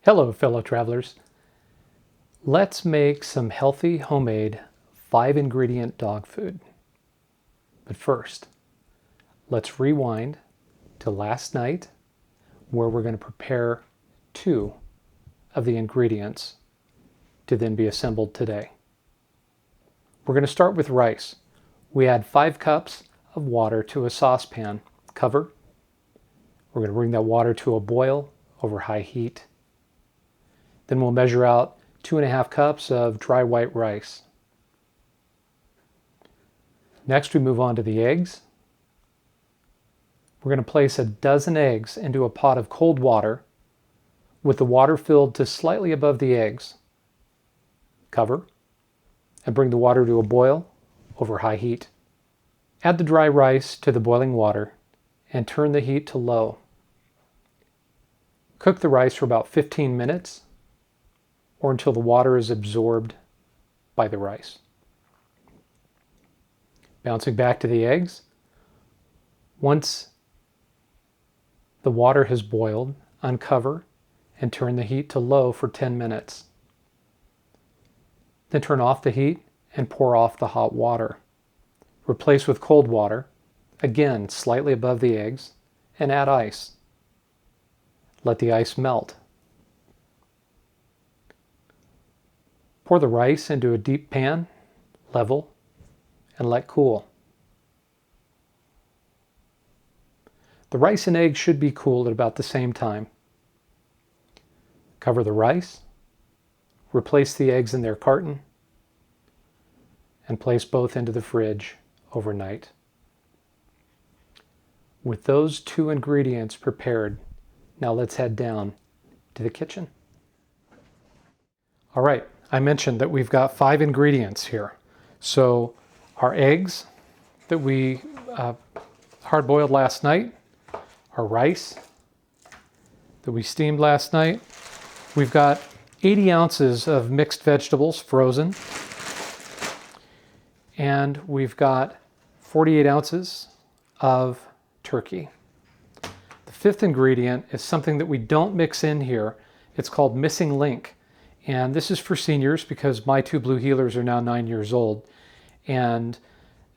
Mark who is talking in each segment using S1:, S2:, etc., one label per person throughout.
S1: Hello, fellow travelers. Let's make some healthy, homemade, 5-ingredient dog food. But first, let's rewind to last night, where we're going to prepare 2 of the ingredients to then be assembled today. We're going to start with rice. We add 5 cups of water to a saucepan. Cover. We're going to bring that water to a boil over high heat. Then we'll measure out 2.5 cups of dry white rice. Next, we move on to the eggs. We're going to place a dozen eggs into a pot of cold water with the water filled to slightly above the eggs. Cover and bring the water to a boil over high heat. Add the dry rice to the boiling water and turn the heat to low. Cook the rice for about 15 minutes or until the water is absorbed by the rice. Bouncing back to the eggs, once the water has boiled, uncover and turn the heat to low for 10 minutes. Then turn off the heat and pour off the hot water. Replace with cold water, again slightly above the eggs, and add ice. Let the ice melt. Pour the rice into a deep pan, level, and let cool. The rice and eggs should be cooled at about the same time. Cover the rice, replace the eggs in their carton, and place both into the fridge overnight. With those 2 ingredients prepared, now let's head down to the kitchen. All right. I mentioned that we've got 5 ingredients here. So our eggs that we hard-boiled last night, our rice that we steamed last night. We've got 80 ounces of mixed vegetables frozen. And we've got 48 ounces of turkey. The 5th ingredient is something that we don't mix in here. It's called missing link. And this is for seniors because my 2 blue heelers are now 9 years old. And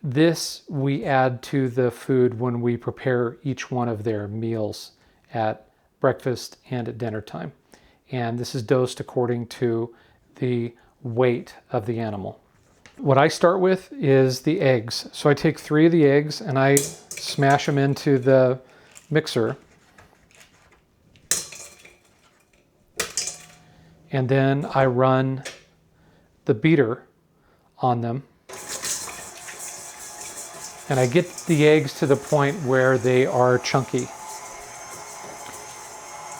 S1: this we add to the food when we prepare each one of their meals at breakfast and at dinner time. And this is dosed according to the weight of the animal. What I start with is the eggs. So I take 3 of the eggs and I smash them into the mixer. And then I run the beater on them. And I get the eggs to the point where they are chunky.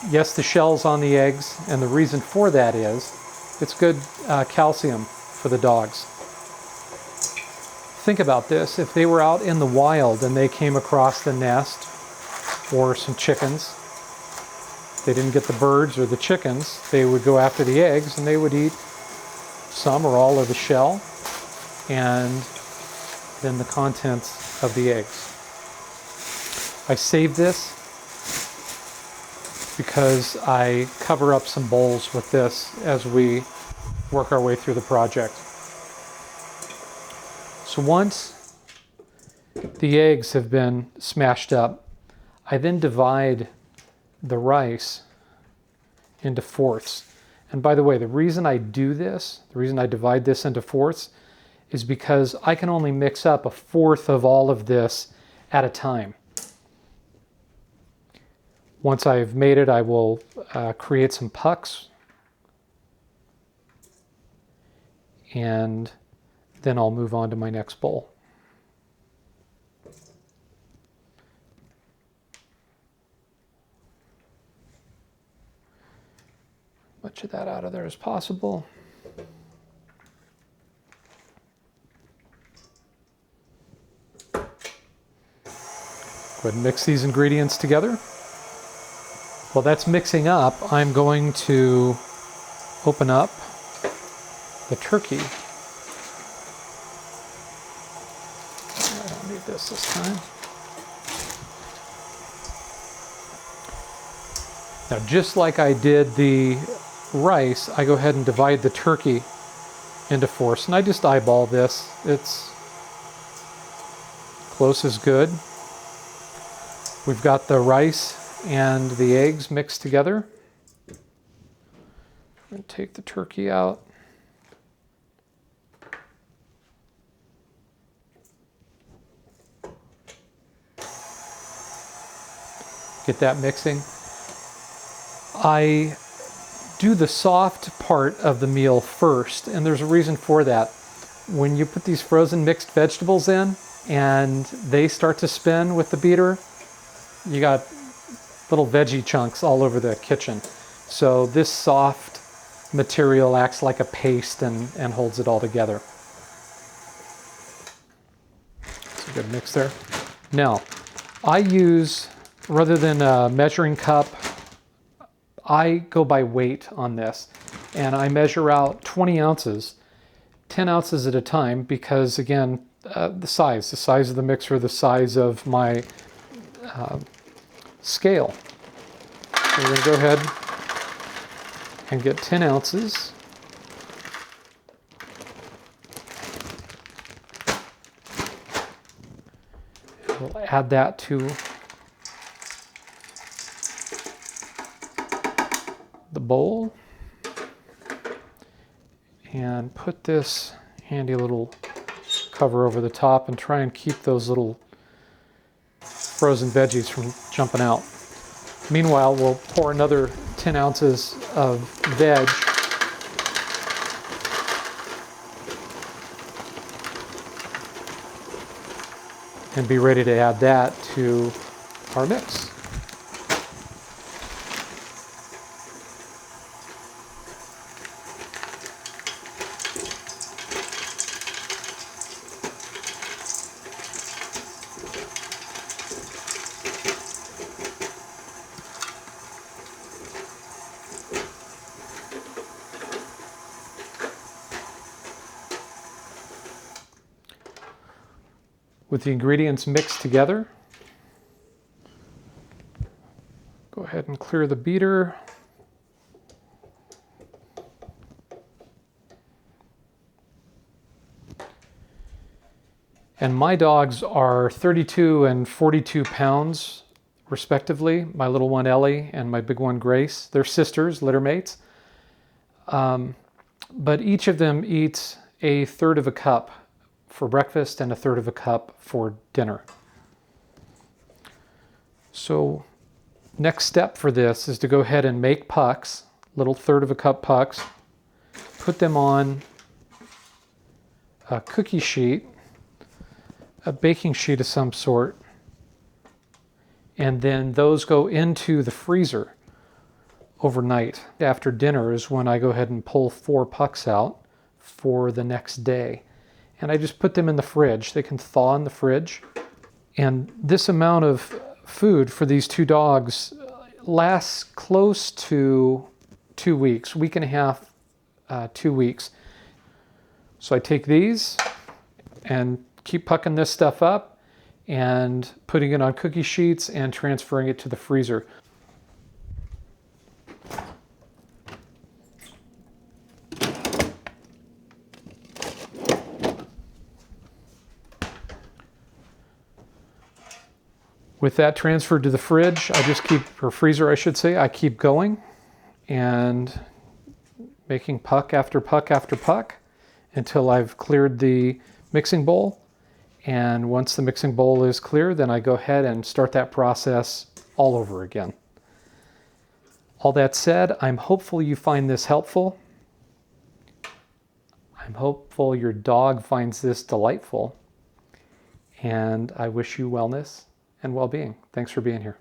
S1: Yes, the shell's on the eggs, and the reason for that is it's good calcium for the dogs. Think about this. If they were out in the wild and they came across the nest or some chickens, they didn't get the birds or the chickens, they would go after the eggs and they would eat some or all of the shell and then the contents of the eggs. I save this because I cover up some bowls with this as we work our way through the project. So once the eggs have been smashed up, I then divide the rice into fourths. And by the way, the reason I do this, the reason I divide this into fourths, is because I can only mix up 1/4 of all of this at a time. Once I've made it, I will create some pucks, and then I'll move on to my next bowl. Much of that out of there as possible. Go ahead and mix these ingredients together. While that's mixing up, I'm going to open up the turkey. I don't need this time. Now, just like I did the rice, I go ahead and divide the turkey into 4. And I just eyeball this. It's close as good. We've got the rice and the eggs mixed together. I'm going to take the turkey out. Get that mixing. I do the soft part of the meal first, and there's a reason for that. When you put these frozen mixed vegetables in and they start to spin with the beater, you got little veggie chunks all over the kitchen. So this soft material acts like a paste and holds it all together. It's a good mix there. Now, I use, rather than a measuring cup, I go by weight on this, and I measure out 20 ounces, 10 ounces at a time, because again, the size of the mixer, the size of my scale. So we're going to go ahead and get 10 ounces. We'll add that to the bowl and put this handy little cover over the top and try and keep those little frozen veggies from jumping out. Meanwhile, we'll pour another 10 ounces of veg and be ready to add that to our mix. With the ingredients mixed together, go ahead and clear the beater. And my dogs are 32 and 42 pounds, respectively. My little one, Ellie, and my big one, Grace. They're sisters, litter mates. But each of them eats 1/3 of a cup for breakfast and 1/3 of a cup for dinner. So next step for this is to go ahead and make pucks, little 1/3 of a cup pucks, put them on a cookie sheet, a baking sheet of some sort, and then those go into the freezer overnight. After dinner is when I go ahead and pull 4 pucks out for the next day. And I just put them in the fridge. They can thaw in the fridge. And this amount of food for these 2 dogs lasts close to 2 weeks, week and a half, 2 weeks. So I take these and keep pucking this stuff up and putting it on cookie sheets and transferring it to the freezer. With that transferred to the fridge, or freezer I should say, I keep going and making puck after puck after puck until I've cleared the mixing bowl. And once the mixing bowl is clear, then I go ahead and start that process all over again. All that said, I'm hopeful you find this helpful. I'm hopeful your dog finds this delightful. And I wish you wellness and well-being. Thanks for being here.